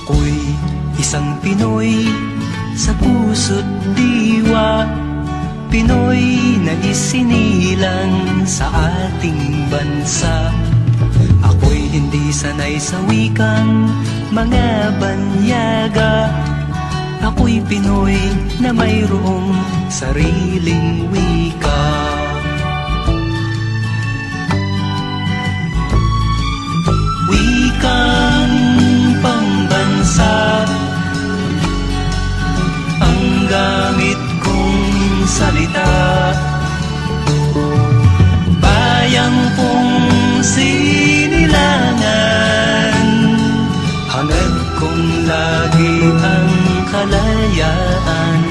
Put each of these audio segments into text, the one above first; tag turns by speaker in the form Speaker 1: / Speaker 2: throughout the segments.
Speaker 1: Ako'y isang Pinoy sa puso't diwa, Pinoy na isinilang sa ating bansa. Ako'y hindi sanay sa wikang mga banyaga, ako'y Pinoy na mayroong sariling wika. Wikang pambansa ang gamit kong salita, bayang kong sinilangan, hangad kong lagi ang kalayaan.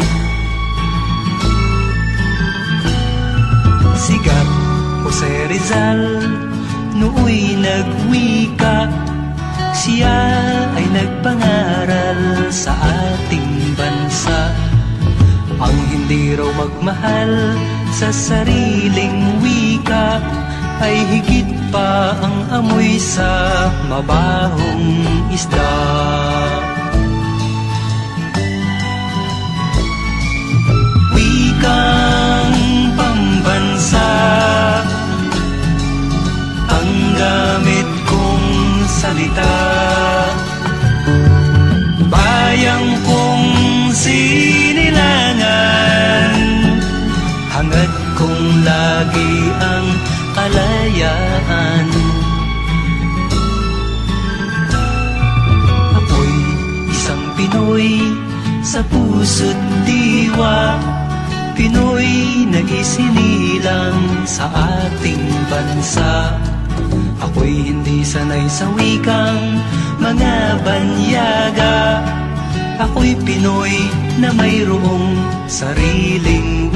Speaker 1: Sigat Jose Rizal nooy nagwika, siya ay nagpangaral sa ating bansa. Ang hindi raw magmahal sa sariling wika ay higit pa ang amoy sa mabahong isda. Wikang pambansa ang gamit kong salita, bayang kong sinilangan, hangad kong lagi ang kalayaan. Ako'y isang Pinoy sa puso't diwa, Pinoy na isinilang sa ating bansa. Ako'y hindi sanay sa wikang mga banyaga, ako'y Pinoy na mayroong sariling